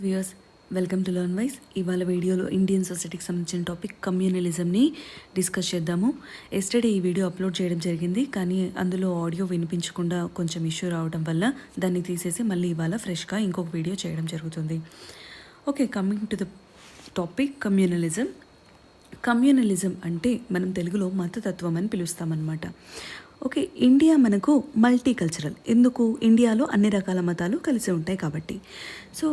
Viewers, welcome to learn wise. ఇవాళ వీడియోలో Indian సొసైటీకి సంబంధించిన టాపిక్ కమ్యూనలిజంని డిస్కస్ చేద్దాము. ఎస్టర్డే ఈ వీడియో అప్లోడ్ చేయడం జరిగింది, కానీ అందులో ఆడియో వినిపించకుండా కొంచెం ఇష్యూ రావడం వల్ల దాన్ని తీసేసి మళ్ళీ ఇవాళ ఫ్రెష్గా ఇంకొక వీడియో చేయడం జరుగుతుంది. Okay, coming to the topic communalism. Communalism అంటే మనం తెలుగులో మతతత్వం అని పిలుస్తామన్నమాట. ఓకే, ఇండియా మనకు మల్టీ కల్చరల్. ఎందుకు? ఇండియాలో అన్ని రకాల మతాలు కలిసి ఉంటాయి కాబట్టి. సో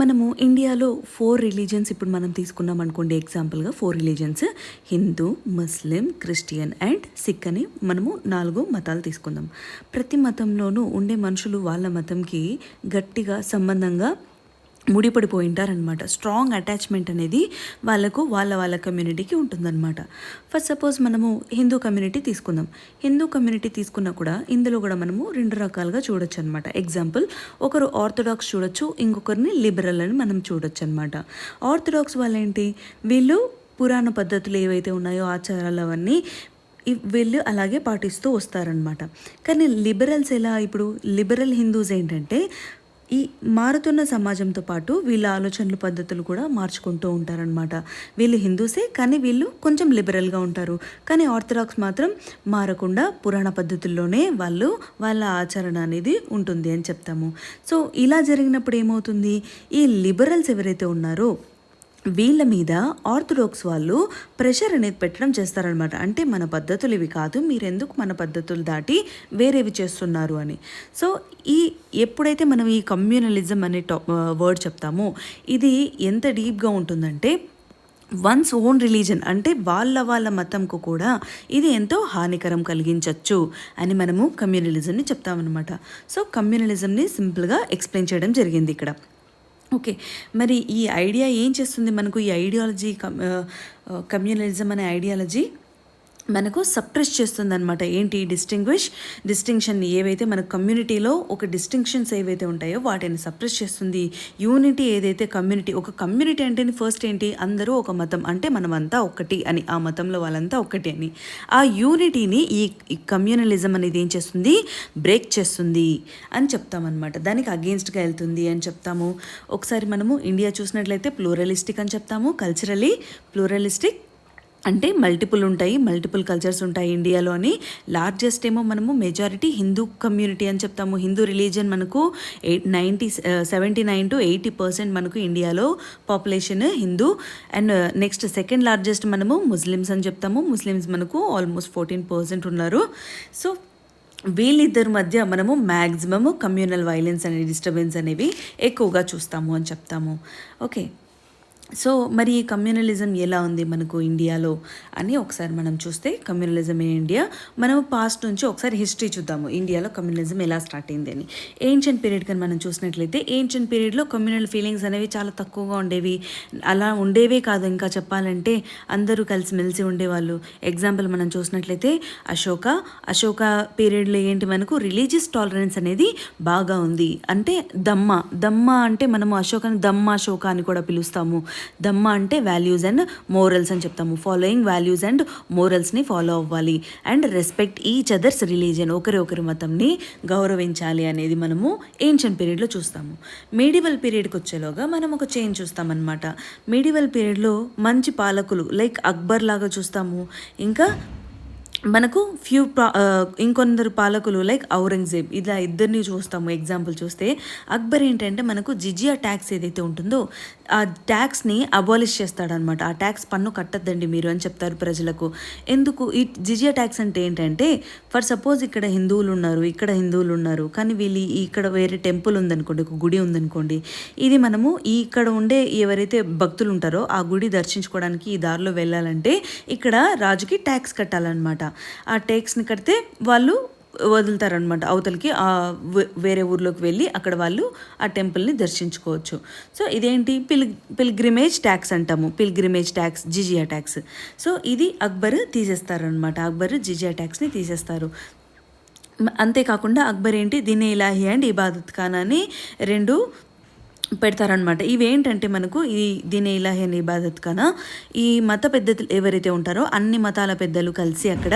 మనము ఇండియాలో 4 రిలీజియన్స్ ఇప్పుడు మనం తీసుకున్నాం అనుకోండి. ఎగ్జాంపుల్గా 4 religions: Hindu, Muslim, Christian and Sikh అని మనము 4 మతాలు తీసుకుందాం. ప్రతి మతంలోనూ ఉండే మనుషులు వాళ్ళ మతంకి గట్టిగా సంబంధంగా ముడిపడిపోయి ఉంటారనమాట. స్ట్రాంగ్ అటాచ్మెంట్ అనేది వాళ్ళకు వాళ్ళ కమ్యూనిటీకి ఉంటుందన్నమాట. ఫస్ట్ సపోజ్ మనము హిందూ కమ్యూనిటీ తీసుకుందాం. హిందూ కమ్యూనిటీ తీసుకున్నా కూడా ఇందులో కూడా మనము 2 రకాలుగా చూడొచ్చు అనమాట. ఎగ్జాంపుల్, ఒకరు ఆర్థోడాక్స్ చూడొచ్చు, ఇంకొకరిని లిబరల్ అని మనం చూడొచ్చు అనమాట. ఆర్థోడాక్స్ వాళ్ళేంటి, వీళ్ళు పురాణ పద్ధతులు ఏవైతే ఉన్నాయో ఆచారాలు అవన్నీ వీళ్ళు అలాగే పాటిస్తూ వస్తారనమాట. కానీ లిబరల్స్ ఎలా? ఇప్పుడు లిబరల్ హిందూస్ ఏంటంటే ఈ మారుతున్న సమాజంతో పాటు వీళ్ళ ఆలోచనలు పద్ధతులు కూడా మార్చుకుంటూ ఉంటారనమాట. వీళ్ళు హిందూసే, కానీ వీళ్ళు కొంచెం లిబరల్గా ఉంటారు. కానీ ఆర్థడాక్స్ మాత్రం మారకుండా పురాణ పద్ధతుల్లోనే వాళ్ళ ఆచరణ అనేది ఉంటుంది అని చెప్తాము. సో ఇలా జరిగినప్పుడు ఏమవుతుంది, ఈ లిబరల్స్ ఎవరైతే ఉన్నారో వీళ్ళ మీద ఆర్థోడాక్స్ వాళ్ళు ప్రెషర్ అనేది పెట్టడం చేస్తారనమాట. అంటే మన పద్ధతులు ఇవి కాదు, మీరెందుకు మన పద్ధతులు దాటి వేరేవి చేస్తున్నారు అని. సో ఎప్పుడైతే మనం ఈ కమ్యూనలిజం అనే వర్డ్ చెప్తామో ఇది ఎంత డీప్గా ఉంటుందంటే వన్స్ ఓన్ రిలీజన్ అంటే వాళ్ళ మతంకు కూడా ఇది ఎంతో హానికరం కలిగించవచ్చు అని మనము కమ్యూనలిజంని చెప్తామన్నమాట. సో కమ్యూనలిజంని సింపుల్గా ఎక్స్ప్లెయిన్ చేయడం జరిగింది ఇక్కడ. ఓకే, మరి ఈ ఐడియా ఏం చేస్తుంది మనకు? ఈ ఐడియాలజీ కమ్యూనలిజం అనే ఐడియాలజీ మనకు సప్రెస్ చేస్తుంది అనమాట. ఏంటి? డిస్టింక్షన్ ఏవైతే మన కమ్యూనిటీలో ఒక డిస్టింక్షన్స్ ఏవైతే ఉంటాయో వాటిని సప్రెస్ చేస్తుంది. యూనిటీ ఏదైతే ఒక కమ్యూనిటీ అంటే ఫస్ట్ ఏంటి, అందరూ ఒక మతం అంటే మనమంతా ఒక్కటి అని, ఆ మతంలో వాళ్ళంతా ఒక్కటి అని. ఆ యూనిటీని ఈ కమ్యూనలిజం అనేది ఏం చేస్తుంది, బ్రేక్ చేస్తుంది అని చెప్తామన్నమాట. దానికి అగెయిన్స్ట్గా వెళ్తుంది అని చెప్తాము. ఒకసారి మనము ఇండియా చూసినట్లయితే ప్లూరలిస్టిక్ అని చెప్తాము. కల్చరలీ ప్లూరలిస్టిక్ అంటే మల్టిపుల్ కల్చర్స్ ఉంటాయి ఇండియాలో అని. లార్జెస్ట్ ఏమో మనము మెజారిటీ హిందూ కమ్యూనిటీ అని చెప్తాము. హిందూ రిలీజియన్ మనకు 79 to 80% మనకు ఇండియాలో population Hindu. And next second largest మనము ముస్లిమ్స్ అని చెప్తాము. ముస్లిమ్స్ మనకు ఆల్మోస్ట్ 14% ఉన్నారు. సో వీళ్ళిద్దరి మధ్య మనము మ్యాక్సిమము కమ్యూనల్ వైలెన్స్ అనే డిస్టర్బెన్స్ అనేవి ఎక్కువగా చూస్తాము అని చెప్తాము. ఓకే, సో మరి ఈ కమ్యూనలిజం ఎలా ఉంది మనకు ఇండియాలో అని ఒకసారి మనం చూస్తే, కమ్యూనలిజం ఇన్ ఇండియా మనం పాస్ట్ నుంచి ఒకసారి హిస్టరీ చూద్దాము. ఇండియాలో కమ్యూనలిజం ఎలా స్టార్ట్ అయింది అని. ఏన్షియంట్ పీరియడ్ కానీ మనం చూసినట్లయితే ఏన్షియంట్ పీరియడ్లో కమ్యూనల్ ఫీలింగ్స్ అనేవి చాలా తక్కువగా ఉండేవి. అలా ఉండేవే కాదు, ఇంకా చెప్పాలంటే అందరూ కలిసిమెలిసి ఉండేవాళ్ళు. ఎగ్జాంపుల్ మనం చూసినట్లయితే అశోక పీరియడ్లో ఏంటి, మనకు రిలీజియస్ టాలరెన్స్ అనేది బాగా ఉంది. అంటే దమ్మ అంటే మనము అశోకని దమ్మాశోక అని కూడా పిలుస్తాము. దమ్మ అంటే వాల్యూస్ అండ్ మోరల్స్ అని చెప్తాము. ఫాలోయింగ్ వాల్యూస్ అండ్ మోరల్స్ని ఫాలో అవ్వాలి and respect each others religion, ఒకరి మతంని గౌరవించాలి అనేది మనము ఏన్షియంట్ పీరియడ్లో చూస్తాము. మీడివల్ పీరియడ్కి వచ్చేలోగా మనం ఒక చేంజ్ చూస్తామన్నమాట. మీడివల్ పీరియడ్లో మంచి పాలకులు లైక్ అక్బర్ లాగా చూస్తాము. ఇంకా మనకు ఇంకొందరు పాలకులు లైక్ ఔరంగజేబ్, ఇలా ఇద్దరిని చూస్తాము. ఎగ్జాంపుల్ చూస్తే అక్బర్ ఏంటంటే మనకు జిజియా ట్యాక్స్ ఏదైతే ఉంటుందో ఆ ట్యాక్స్ని అబాలిష్ చేస్తాడనమాట. ఆ ట్యాక్స్ పన్ను కట్టద్దండి మీరు అని చెప్తారు ప్రజలకు. ఎందుకు ఈ జిజియా ట్యాక్స్ అంటే ఏంటంటే, ఫర్ సపోజ్ ఇక్కడ హిందువులు ఉన్నారు, కానీ వీళ్ళు ఇక్కడ వేరే టెంపుల్ ఉందనుకోండి, ఒక గుడి ఉందనుకోండి, ఇది మనము ఇక్కడ ఉండే ఎవరైతే భక్తులు ఉంటారో ఆ గుడి దర్శించుకోవడానికి ఈ దారిలో వెళ్ళాలంటే ఇక్కడ రాజుకి ట్యాక్స్ కట్టాలన్నమాట. ఆ ట్యాక్స్ని కడితే వాళ్ళు వదులుతారనమాట అవతలకి, వేరే ఊర్లోకి వెళ్ళి అక్కడ వాళ్ళు ఆ టెంపుల్ని దర్శించుకోవచ్చు. సో ఇదేంటి పిల్గ్రిమేజ్ ట్యాక్స్ అంటాము. పిల్గ్రిమేజ్ ట్యాక్స్, జిజియా ట్యాక్స్. సో ఇది అక్బర్ తీసేస్తారనమాట. అక్బర్ జిజియా ట్యాక్స్ని తీసేస్తారు. అంతేకాకుండా అక్బర్ ఏంటి, దీన్ని ఇలాహి అండ్ ఇబాదత్ ఖానా అని 2 పెడతారనమాట. ఇవేంటంటే మనకు దీని ఇలాహి అని ఇబాదత్ కనా ఈ మత పెద్దలు ఎవరైతే ఉంటారో అన్ని మతాల పెద్దలు కలిసి అక్కడ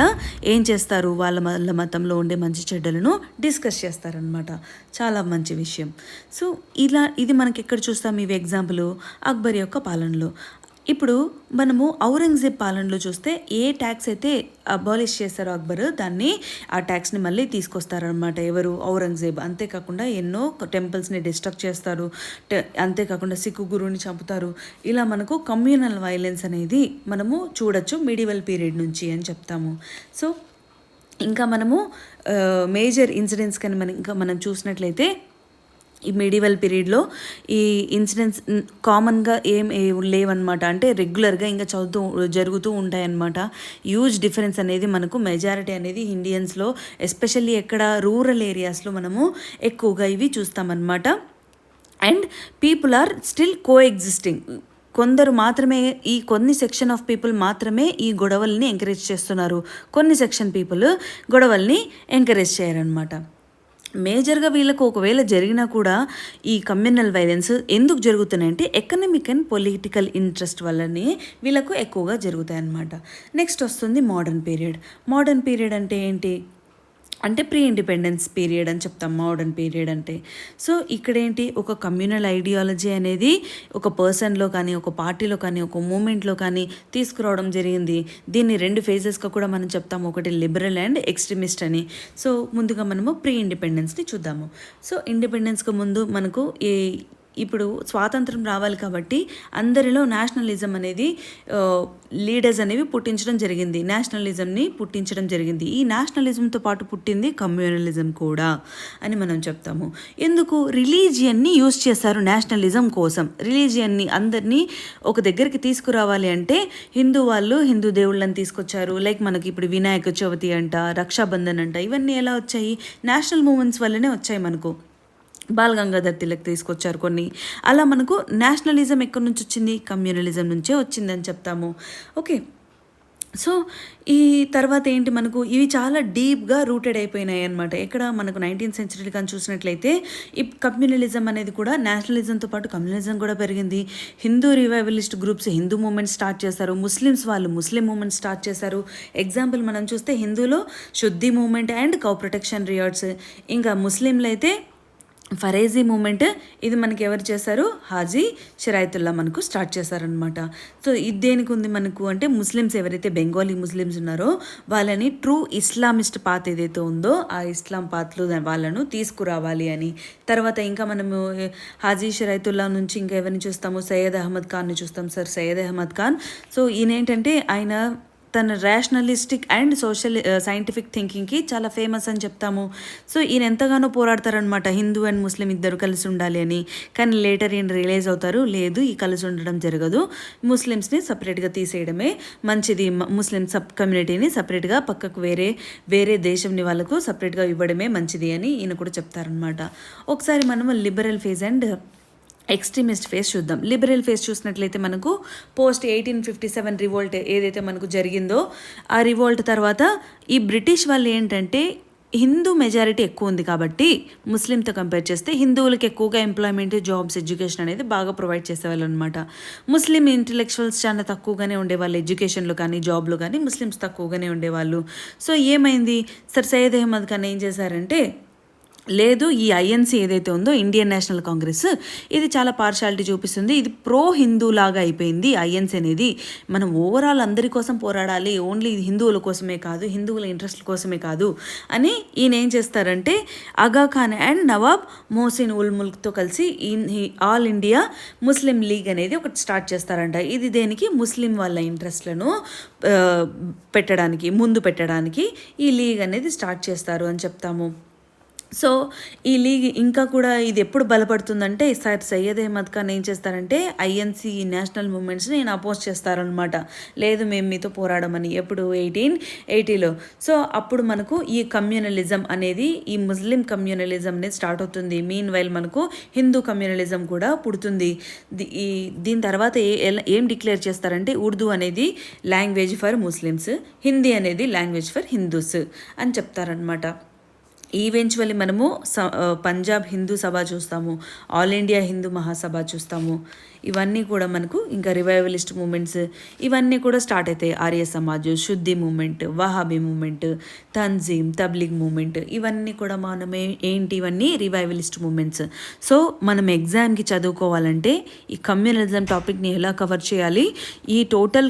ఏం చేస్తారు, వాళ్ళ మతంలో ఉండే మంచి చెడ్డలను డిస్కస్ చేస్తారనమాట. చాలా మంచి విషయం. సో ఇది మనకి ఎక్కడ చూస్తాం, ఇవి ఎగ్జాంపుల్ అక్బర్ యొక్క పాలనలో. ఇప్పుడు మనము ఔరంగజేబ్ పాలనలో చూస్తే ఏ ట్యాక్స్ అయితే అబాలిష్ చేస్తారో అక్బర్, దాన్ని ఆ ట్యాక్స్ని మళ్ళీ తీసుకొస్తారనమాట ఎవరు, ఔరంగజేబ్. అంతేకాకుండా ఎన్నో టెంపుల్స్ని డిస్ట్రక్ట్ చేస్తారు, అంతేకాకుండా సిక్కు గురువుని చంపుతారు. ఇలా మనకు కమ్యూనల్ వైలెన్స్ అనేది మనము చూడొచ్చు మిడివల్ పీరియడ్ నుంచి అని చెప్తాము. సో ఇంకా మనము మేజర్ ఇన్సిడెంట్స్ కానీ మనం చూసినట్లయితే ఈ మిడివల్ పీరియడ్లో ఈ ఇన్సిడెంట్స్ కామన్గా ఏం లేవన్నమాట. అంటే రెగ్యులర్గా ఇంకా జరుగుతూ ఉంటాయన్నమాట. హ్యూజ్ డిఫరెన్స్ అనేది మనకు మెజారిటీ అనేది ఇండియన్స్లో, ఎస్పెషల్లీ ఎక్కడ రూరల్ ఏరియాస్లో మనము ఎక్కువగా ఇవి చూస్తామన్నమాట. And people are still coexisting. కొందరు మాత్రమే, కొన్ని సెక్షన్ ఆఫ్ పీపుల్ మాత్రమే ఈ గొడవల్ని ఎంకరేజ్ చేస్తున్నారు, కొన్ని సెక్షన్ పీపుల్ గొడవల్ని ఎంకరేజ్ చేయరనమాట. మేజర్గా వీళ్ళకు ఒకవేళ జరిగినా కూడా ఈ కమ్యూనల్ వైలెన్స్ ఎందుకు జరుగుతున్నాయంటే ఎకనామిక్ అండ్ పొలిటికల్ ఇంట్రెస్ట్ వల్లనే వీళ్ళకు ఎక్కువగా జరుగుతాయి అన్నమాట. నెక్స్ట్ వస్తుంది మోడర్న్ పీరియడ్. మోడర్న్ పీరియడ్ అంటే ఏంటి అంటే ప్రీ ఇండిపెండెన్స్ పీరియడ్ అని చెప్తాం మోడర్న్ పీరియడ్ అంటే. సో ఇక్కడేంటి, ఒక కమ్యూనల్ ఐడియాలజీ అనేది ఒక పర్సన్లో కానీ, ఒక పార్టీలో కానీ, ఒక మూమెంట్లో కానీ తీసుకురావడం జరిగింది. దీన్ని 2 ఫేజెస్గా కూడా మనం చెప్తాము, ఒకటి లిబరల్ అండ్ ఎక్స్ట్రీమిస్ట్ అని. సో ముందుగా మనము ప్రీ ఇండిపెండెన్స్ని చూద్దాము. సో ఇండిపెండెన్స్కి ముందు మనకు ఇప్పుడు స్వాతంత్రం రావాలి కాబట్టి అందరిలో నేషనలిజం అనేది లీడర్స్ అనేవి పుట్టించడం జరిగింది, నేషనలిజంని పుట్టించడం జరిగింది. ఈ నేషనలిజంతో పాటు పుట్టింది కమ్యూనలిజం కూడా అని మనం చెప్తాము. ఎందుకు, రిలీజియన్ని యూజ్ చేశారు నేషనలిజం కోసం. రిలీజియన్ని అందరినీ ఒక దగ్గరికి తీసుకురావాలి అంటే హిందూ దేవుళ్ళని తీసుకొచ్చారు. లైక్ మనకి ఇప్పుడు వినాయక చవితి అంట, రక్షాబంధన్ అంట, ఇవన్నీ ఎలా వచ్చాయి, నేషనల్ మూమెంట్స్ వల్లనే వచ్చాయి. మనకు బాల్ గంగాధర్ తిలక్ తీసుకొచ్చారు కొన్ని. అలా మనకు నేషనలిజం ఎక్కడి నుంచి వచ్చింది, కమ్యూనలిజం నుంచే వచ్చిందని చెప్తాము. ఓకే, సో ఈ తర్వాత ఏంటి, మనకు ఇవి చాలా డీప్గా రూటెడ్ అయిపోయినాయి అనమాట. ఎక్కడ మనకు 19th సెంచరీలో కానీ చూసినట్లయితే ఈ కమ్యూనలిజం అనేది కూడా నేషనలిజంతో పాటు కమ్యూనలిజం కూడా పెరిగింది. Hindu revivalist groups Hindu movement start చేశారు, ముస్లిమ్స్ వాళ్ళు ముస్లిం మూమెంట్ స్టార్ట్ చేశారు. ఎగ్జాంపుల్ మనం చూస్తే హిందూలో Shuddhi movement and cow protection riots, ఇంకా ముస్లింలు అయితే ఫరేజీ మూమెంట్, ఇది మనకి ఎవరు చేశారు, హాజీ షరాయితుల్లా మనకు స్టార్ట్ చేశారనమాట. సో ఇది దేనికి ఉంది మనకు అంటే, ముస్లిమ్స్ ఎవరైతే బెంగాలీ ముస్లిమ్స్ ఉన్నారో వాళ్ళని ట్రూ ఇస్లామిస్ట్ పాత్ ఏదైతే ఉందో ఆ ఇస్లాం పాత్లో వాళ్ళను తీసుకురావాలి అని. తర్వాత ఇంకా మనము హాజీ షరాయితుల్లా నుంచి ఇంకా ఎవరిని చూస్తాము, సయ్యద్ అహ్మద్ ఖాన్ని చూస్తాం. సార్ సయ్యద్ అహ్మద్ ఖాన్, సో ఈయనేంటంటే ఆయన తన రేషనలిస్టిక్ అండ్ సోషల్ సైంటిఫిక్ థింకింగ్కి చాలా ఫేమస్ అని చెప్తాము. సో ఈయన ఎంతగానో పోరాడతారనమాట హిందూ అండ్ ముస్లిం ఇద్దరు కలిసి ఉండాలి అని. కానీ లేటర్ ఈయన రియలైజ్ అవుతారు, లేదు ఈ కలిసి ఉండడం జరగదు, ముస్లిమ్స్ని సపరేట్గా తీసేయడమే మంచిది, ముస్లిం కమ్యూనిటీని సపరేట్గా పక్కకు వేరే దేశంని వాళ్ళకు సపరేట్గా ఇవ్వడమే మంచిది అని ఈయన కూడా చెప్తారనమాట. ఒకసారి మనము liberal phase and extremist face చూద్దాం. లిబరల్ ఫేస్ చూసినట్లయితే మనకు పోస్ట్ 1857 రివోల్ట్ ఏదైతే మనకు జరిగిందో ఆ రివోల్ట్ తర్వాత ఈ బ్రిటిష్ వాళ్ళు ఏంటంటే హిందూ మెజారిటీ ఎక్కువ ఉంది కాబట్టి ముస్లింతో కంపేర్ చేస్తే హిందువులకి ఎక్కువగా ఎంప్లాయ్మెంట్, జాబ్స్, ఎడ్యుకేషన్ అనేది బాగా ప్రొవైడ్ చేసేవాళ్ళు అనమాట. ముస్లిం ఇంటలెక్చువల్స్ చాలా తక్కువగానే ఉండేవాళ్ళు ఎడ్యుకేషన్లో కానీ జాబ్లో కానీ, ముస్లిమ్స్ తక్కువగానే ఉండేవాళ్ళు. సో ఏమైంది, సర్ సయ్యద్ అహ్మద్ ఖాన్ ఏం చేశారంటే, లేదు ఈ ఐఎన్సీ ఏదైతే ఉందో ఇండియన్ నేషనల్ కాంగ్రెస్, ఇది చాలా పార్షాలిటీ చూపిస్తుంది, ఇది ప్రో హిందూ లాగా అయిపోయింది ఐఎన్సీ అనేది, మనం ఓవరాల్ అందరి కోసం పోరాడాలి, ఓన్లీ హిందువుల కోసమే కాదు, హిందువుల ఇంట్రెస్ట్ల కోసమే కాదు అని ఈయన ఏం చేస్తారంటే ఆగా ఖాన్ అండ్ నవాబ్ మోసిన్ ఉల్ ముల్క్తో కలిసి ఆల్ ఇండియా ముస్లిం లీగ్ అనేది ఒకటి స్టార్ట్ చేస్తారంట. ఇది దేనికి, ముస్లిం వాళ్ళ ఇంట్రెస్ట్లను ముందు పెట్టడానికి ఈ లీగ్ అనేది స్టార్ట్ చేస్తారు అని చెప్తాము. సో ఈ లీగ్ ఇంకా కూడా ఇది ఎప్పుడు బలపడుతుందంటే, సార్ సయ్యద్ అహ్మద్ ఖాన్ ఏం చేస్తారంటే ఐఎన్సీ నేషనల్ మూమెంట్స్ని నేను అపోజ్ చేస్తారనమాట, లేదు మేము మీతో పోరాడమని. ఎప్పుడు 1880లో. సో అప్పుడు మనకు ఈ కమ్యూనలిజం అనేది, ఈ ముస్లిం కమ్యూనలిజం అనేది స్టార్ట్ అవుతుంది. మీన్ వైల్ మనకు హిందూ కమ్యూనలిజం కూడా పుడుతుంది. దీని తర్వాత ఏం డిక్లేర్ చేస్తారంటే, ఉర్దూ అనేది లాంగ్వేజ్ ఫర్ ముస్లిమ్స్, హిందీ అనేది లాంగ్వేజ్ ఫర్ హిందూస్ అని చెప్తారనమాట. ఈవెన్చువల్లీ మనము పంజాబ్ హిందూ సభ చూస్తాము, ఆల్ ఇండియా హిందూ మహాసభ చూస్తాము. ఇవన్నీ కూడా మనకు ఇంకా రివైవలిస్ట్ మూమెంట్స్ ఇవన్నీ కూడా స్టార్ట్ అవుతాయి. Arya Samaj, Shuddhi movement, Wahhabi movement, Tanzeem, Tablig movement, ఇవన్నీ కూడా ఏంటి ఇవన్నీ రివైవలిస్ట్ మూమెంట్స్. సో మనం ఎగ్జామ్కి చదువుకోవాలంటే ఈ కమ్యూనిజం టాపిక్ని ఎలా కవర్ చేయాలి, ఈ టోటల్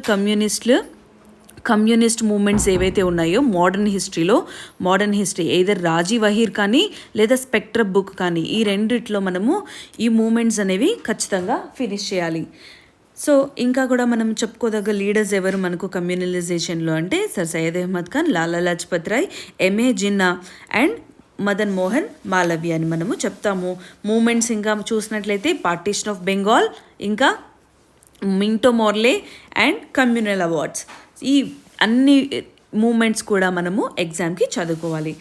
కమ్యూనిస్ట్ మూమెంట్స్ ఏవైతే ఉన్నాయో మోడర్న్ హిస్టరీ ఎయిదర్ రాజీ వహీర్ కానీ లేదా స్పెక్ట్రమ్ బుక్ కానీ ఈ రెండిట్లో మనము ఈ మూమెంట్స్ అనేవి ఖచ్చితంగా ఫినిష్ చేయాలి. సో ఇంకా కూడా మనం చెప్పుకోదగ్గ లీడర్స్ ఎవరు మనకు కమ్యూనలైజేషన్లో అంటే sir Syed Ahmad Khan, Lala Lajpat Rai, M A Jinnah and Madan Mohan Malaviya అని మనము చెప్తాము. మూమెంట్స్ ఇంకా చూసినట్లయితే పార్టీషన్ ఆఫ్ బెంగాల్, ఇంకా మింటో మోర్లే అండ్ కమ్యూనల్ అవార్డ్స్, ఈ అన్ని మూమెంట్స్ కూడా మనము ఎగ్జామ్కి చదువుకోవాలి.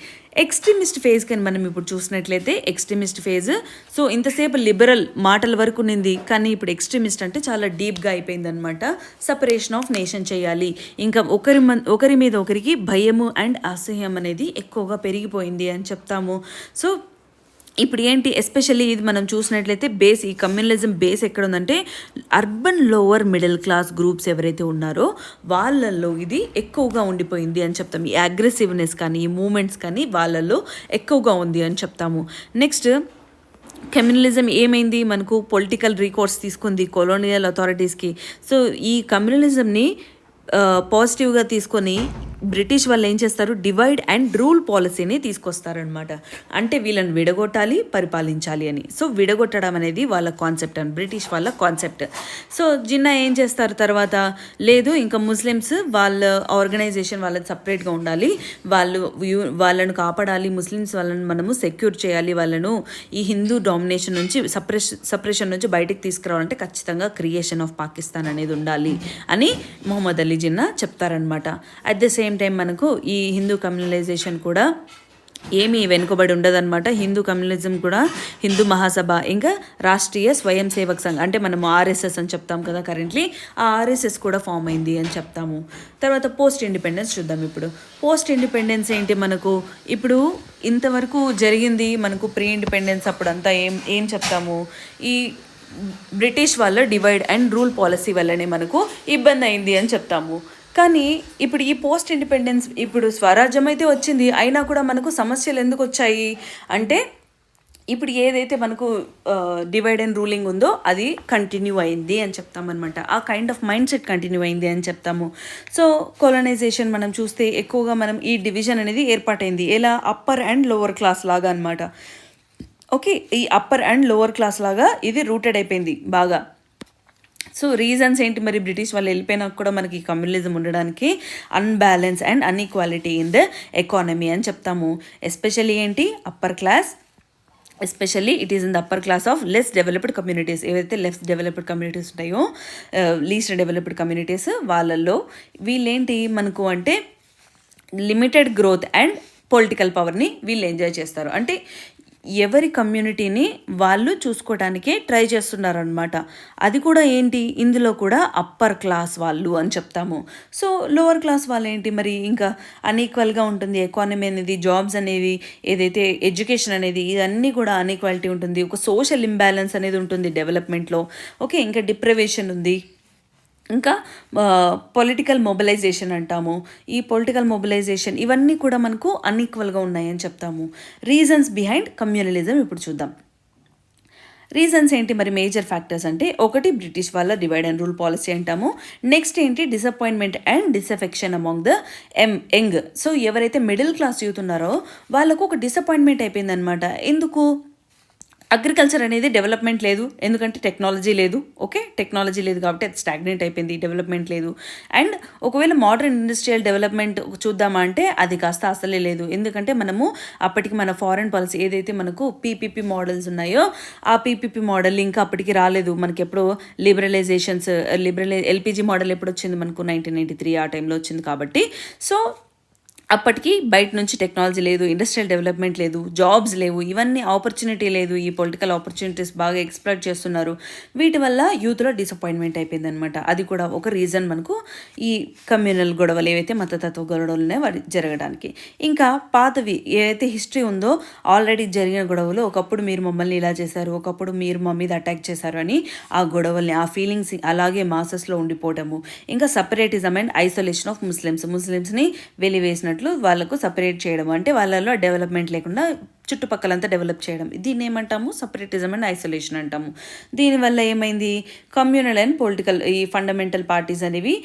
ఎక్స్ట్రీమిస్ట్ ఫేజ్ కానీ మనం ఇప్పుడు చూసినట్లయితే ఎక్స్ట్రీమిస్ట్ ఫేజ్, సో ఇంతసేపు లిబరల్ మాటల వరకు నింది, కానీ ఇప్పుడు ఎక్స్ట్రీమిస్ట్ అంటే చాలా డీప్గా అయిపోయింది అనమాట. సపరేషన్ ఆఫ్ నేషన్ చేయాలి, ఇంకా ఒకరి మీద ఒకరికి భయము అండ్ అసహ్యం అనేది ఎక్కువగా పెరిగిపోయింది అని చెప్తాము. సో ఇప్పుడు ఏంటి ఎస్పెషల్లీ ఇది మనం చూసినట్లయితే ఈ కమ్యూనలిజం బేస్ ఎక్కడ ఉందంటే urban lower middle class groups ఎవరైతే ఉన్నారో వాళ్ళల్లో ఇది ఎక్కువగా ఉండిపోయింది అని చెప్తాము. ఈ అగ్రెసివ్నెస్ కానీ ఈ మూమెంట్స్ కానీ వాళ్ళల్లో ఎక్కువగా ఉంది అని చెప్తాము. నెక్స్ట్ కమ్యూనలిజం ఏమైంది, మనకు పొలిటికల్ రీకోర్స్ తీసుకుంది కొలోనియల్ అథారిటీస్కి. సో ఈ కమ్యూనలిజంని పాజిటివ్గా తీసుకొని బ్రిటిష్ వాళ్ళు ఏం చేస్తారు, డివైడ్ అండ్ రూల్ పాలసీని తీసుకొస్తారనమాట. అంటే వీళ్ళని విడగొట్టాలి, పరిపాలించాలి అని. సో విడగొట్టడం అనేది వాళ్ళ కాన్సెప్ట్ అని, బ్రిటిష్ వాళ్ళ కాన్సెప్ట్. సో జిన్నా ఏం చేస్తారు తర్వాత, లేదు ఇంకా ముస్లిమ్స్ వాళ్ళ ఆర్గనైజేషన్ వాళ్ళకి సపరేట్గా ఉండాలి, వాళ్ళను కాపాడాలి, ముస్లిమ్స్ వాళ్ళని మనము సెక్యూర్ చేయాలి, వాళ్ళను ఈ హిందూ డామినేషన్ నుంచి సపరేషన్ నుంచి బయటికి తీసుకురావాలంటే ఖచ్చితంగా క్రియేషన్ ఆఫ్ పాకిస్తాన్ అనేది ఉండాలి అని మొహమ్మద్ అలీ జిన్నా చెప్తారనమాట. అట్ ద సేమ్ టైం మనకు ఈ హిందూ కమ్యూనలైజేషన్ కూడా ఏమీ వెనుకబడి ఉండదన్నమాట. హిందూ కమ్యూనలిజం కూడా హిందూ మహాసభ, ఇంకా రాష్ట్రీయ స్వయం సేవక్ సంఘ్ అంటే మనము ఆర్ఎస్ఎస్ అని చెప్తాం కదా కరెంట్లీ, ఆ ఆర్ఎస్ఎస్ కూడా ఫామ్ అయింది అని చెప్తాము. తర్వాత పోస్ట్ ఇండిపెండెన్స్ చూద్దాం. ఇప్పుడు పోస్ట్ ఇండిపెండెన్స్ ఏంటి, మనకు ఇప్పుడు ఇంతవరకు జరిగింది మనకు ప్రీ ఇండిపెండెన్స్ అప్పుడంతా ఏం చెప్తాము, ఈ బ్రిటిష్ వాళ్ళ డివైడ్ అండ్ రూల్ పాలసీ వల్లనే మనకు ఇబ్బంది అయింది అని చెప్తాము. కానీ ఇప్పుడు ఈ పోస్ట్ ఇండిపెండెన్స్ ఇప్పుడు స్వరాజ్యం అయితే వచ్చింది, అయినా కూడా మనకు సమస్యలు ఎందుకు వచ్చాయి అంటే ఇప్పుడు ఏదైతే మనకు డివైడ్ అండ్ రూలింగ్ ఉందో అది కంటిన్యూ అయింది అని చెప్తామన్నమాట. ఆ kind of mind set continue అయింది అని చెప్తాము. సో కొలనైజేషన్ మనం చూస్తే ఎక్కువగా మనం ఈ డివిజన్ అనేది ఏర్పాటైంది ఎలా, అప్పర్ అండ్ లోవర్ క్లాస్ లాగా అనమాట. ఓకే, ఈ అప్పర్ అండ్ లోవర్ క్లాస్ లాగా ఇది రూటెడ్ అయిపోయింది బాగా. సో రీజన్స్ ఏంటి మరి, బ్రిటిష్ వాళ్ళు వెళ్ళిపోయినా కూడా మనకి కమ్యూనలిజం ఉండడానికి unbalance and inequality in the economy అని చెప్తాము. ఎస్పెషల్లీ ఏంటి, upper class, especially it is in the upper class of less developed communities. ఏవైతే లెస్ డెవలప్డ్ కమ్యూనిటీస్ ఉంటాయో, లీస్ట్ డెవలప్డ్ కమ్యూనిటీస్, వాళ్ళల్లో వీళ్ళేంటి మనకు అంటే లిమిటెడ్ గ్రోత్ అండ్ పొలిటికల్ పవర్ని వీళ్ళు ఎంజాయ్ చేస్తారు. అంటే ఎవరి కమ్యూనిటీని వాళ్ళు చూసుకోవడానికే ట్రై చేస్తున్నారనమాట. అది కూడా ఏంటి, ఇందులో కూడా అప్పర్ క్లాస్ వాళ్ళు అని చెప్తాము. సో లోవర్ క్లాస్ వాళ్ళు ఏంటి మరి, ఇంకా అన్ఈక్వల్గా ఉంటుంది ఎకానమీ అనేది, జాబ్స్ అనేవి, ఏదైతే ఎడ్యుకేషన్ అనేది, ఇవన్నీ కూడా అన్ఈక్వాలిటీ ఉంటుంది, ఒక సోషల్ ఇంబ్యాలెన్స్ అనేది ఉంటుంది డెవలప్మెంట్లో. ఓకే, ఇంకా డిప్రైవేషన్ ఉంది, ఇంకా పొలిటికల్ మొబిలైజేషన్ అంటాము. ఈ పొలిటికల్ మొబిలైజేషన్ ఇవన్నీ కూడా మనకు అన్ఈక్వల్గా ఉన్నాయని చెప్తాము. రీజన్స్ బిహైండ్ కమ్యూనలిజం ఇప్పుడు చూద్దాం. రీజన్స్ ఏంటి మరి, మేజర్ ఫ్యాక్టర్స్ అంటే ఒకటి బ్రిటిష్ వాళ్ళ డివైడ్ అండ్ రూల్ పాలసీ అంటాము. నెక్స్ట్ ఏంటి, disappointment and disaffection among the young. So ఎవరైతే మిడిల్ క్లాస్ యూత్ ఉన్నారో వాళ్ళకు ఒక డిసప్పాయింట్మెంట్ అయిపోయిందనమాట. ఎందుకు, అగ్రికల్చర్ అనేది డెవలప్మెంట్ లేదు, ఎందుకంటే టెక్నాలజీ లేదు. ఓకే, టెక్నాలజీ లేదు కాబట్టి అది స్టాగ్నెంట్ అయిపోయింది, డెవలప్మెంట్ లేదు. అండ్ ఒకవేళ మోడర్న్ ఇండస్ట్రియల్ డెవలప్మెంట్ చూద్దామా అంటే అది కాస్త అసలే లేదు, ఎందుకంటే మనము అప్పటికి మన ఫారెన్ పాలసీ ఏదైతే మనకు పీపీపీ మోడల్స్ ఉన్నాయో ఆ పీపీపీ మోడల్ ఇంకా అప్పటికి రాలేదు. మనకి ఎప్పుడు ఎల్పిజి మోడల్ ఎప్పుడు వచ్చింది మనకు 1993 ఆ టైంలో వచ్చింది కాబట్టి. సో అప్పటికి బయట నుంచి టెక్నాలజీ లేదు, ఇండస్ట్రియల్ డెవలప్మెంట్ లేదు, జాబ్స్ లేవు, ఇవన్నీ ఆపర్చునిటీ లేదు. ఈ పొలిటికల్ ఆపర్చునిటీస్ బాగా ఎక్స్‌ప్లాయిట్ చేస్తున్నారు. వీటి వల్ల యూత్‌లో డిసప్పాయింట్‌మెంట్ అయిపోయిందనమాట. అది కూడా ఒక రీజన్ మనకు ఈ కమ్యూనల్ గొడవలు ఏవైతే మతతత్వ గొడవలు ఉన్నాయో వాటి జరగడానికి. ఇంకా పాతవి ఏదైతే హిస్టరీ ఉందో ఆల్రెడీ జరిగిన గొడవలు, ఒకప్పుడు మీరు మమ్మల్ని ఇలా చేశారు, ఒకప్పుడు మీరు మా మీద అటాక్ చేశారు అని ఆ గొడవల్ని, ఆ ఫీలింగ్స్ అలాగే మాసెస్‌లో ఉండిపోవటము. ఇంకా సెపరేటిజం అండ్ ఐసోలేషన్ ఆఫ్ ముస్లిమ్స్‌ని వెలివేసినట్లు వాళ్ళకు సపరేట్ చేయడం, అంటే వాళ్ళలో డెవలప్మెంట్ లేకుండా చుట్టుపక్కలంతా డెవలప్ చేయడం. దీన్ని ఏమంటాము? సపరేటిజం అండ్ ఐసోలేషన్ అంటాము. దీనివల్ల ఏమైంది? కమ్యూనల్ అండ్ పొలిటికల్ ఈ ఫండమెంటల్ పార్టీస్ అనేవి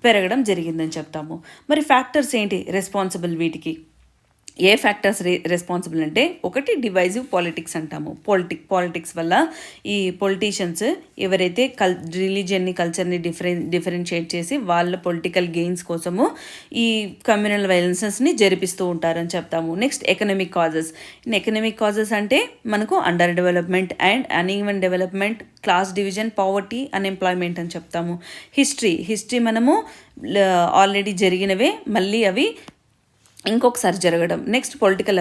పెరగడం జరిగిందని చెప్తాము. మరి ఫ్యాక్టర్స్ ఏంటి రెస్పాన్సిబుల్ వీటికి? ఏ ఫ్యాక్టర్స్ రెస్పాన్సిబుల్ అంటే, ఒకటి డివైజివ్ పాలిటిక్స్ అంటాము. పాలిటిక్స్ వల్ల ఈ పొలిటీషియన్స్ ఎవరైతే రిలీజియన్ని, కల్చర్ని డిఫరెన్షియేట్ చేసి వాళ్ళ పొలిటికల్ గెయిన్స్ కోసము ఈ కమ్యూనల్ వైలెన్సెస్ని జరిపిస్తూ ఉంటారని చెప్తాము. నెక్స్ట్ ఎకనామిక్ కాజెస్ అంటే మనకు under development and uneven development, class division, poverty, unemployment అని చెప్తాము. హిస్టరీ మనము ఆల్రెడీ జరిగినవే మళ్ళీ అవి ఇంకొకసారి జరగడం. నెక్స్ట్ పొలిటికల్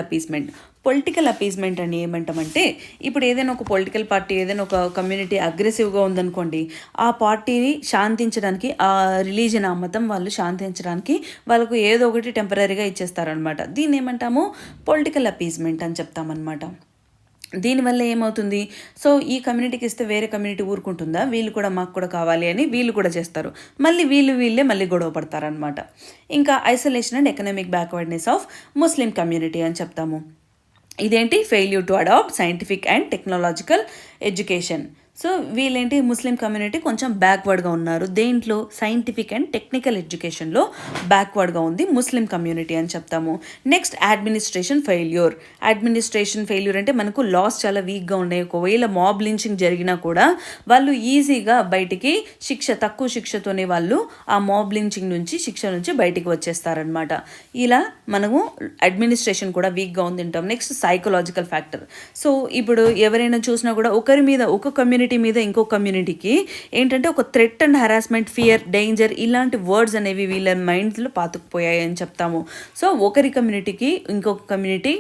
అపీస్మెంట్ అని ఏమంటామంటే, ఇప్పుడు ఏదైనా ఒక పొలిటికల్ పార్టీ, ఏదైనా ఒక కమ్యూనిటీ అగ్రెసివ్గా ఉందనుకోండి, ఆ పార్టీని శాంతించడానికి, ఆ రిలీజన్, ఆ మతం వాళ్ళు శాంతించడానికి వాళ్ళకు ఏదో ఒకటి టెంపరీగా ఇచ్చేస్తారనమాట. దీన్ని ఏమంటాము? పొలిటికల్ అపీస్మెంట్ అని చెప్తామన్నమాట. దీనివల్ల ఏమవుతుంది? సో ఈ కమ్యూనిటీకి ఇస్తే వేరే కమ్యూనిటీ ఊరుకుంటుందా? వీళ్ళు కూడా మాకు కూడా కావాలి అని వీళ్ళు కూడా చేస్తారు. మళ్ళీ వీళ్ళే మళ్ళీ గొడవ పడతారనమాట. ఇంకా isolation and economic backwardness of Muslim community అని చెప్తాము. ఇదేంటి? Failure to adapt scientific and technological education. So వీళ్ళేంటి? ముస్లిం కమ్యూనిటీ కొంచెం బ్యాక్వర్డ్గా ఉన్నారు. దేంట్లో? సైంటిఫిక్ అండ్ టెక్నికల్ ఎడ్యుకేషన్లో బ్యాక్వర్డ్గా ఉంది ముస్లిం కమ్యూనిటీ అని చెప్తాము. నెక్స్ట్ అడ్మినిస్ట్రేషన్ ఫెయిల్యూర్ అంటే మనకు లాస్ చాలా వీక్గా ఉన్నాయి. ఒకవేళ మాబ్ లించింగ్ జరిగినా కూడా వాళ్ళు ఈజీగా బయటికి తక్కువ శిక్షతోనే వాళ్ళు ఆ మాబ్ లించింగ్ శిక్ష నుంచి బయటికి వచ్చేస్తారనమాట. ఇలా మనము అడ్మినిస్ట్రేషన్ కూడా వీక్గా ఉంది అంటాం. Next psychological factor. సో ఇప్పుడు ఎవరైనా చూసినా కూడా ఒక కమ్యూనిటీ మీద ఇంకో కమ్యూనిటీకి ఏంటంటే ఒక threat and harassment, fear, danger ఇలాంటి వర్డ్స్ అనేవి వీళ్ళ మైండ్స్లో పాతుకుపోయాయి అని చెప్తాము. సో ఒకరి కమ్యూనిటీకి ఇంకొక కమ్యూనిటీ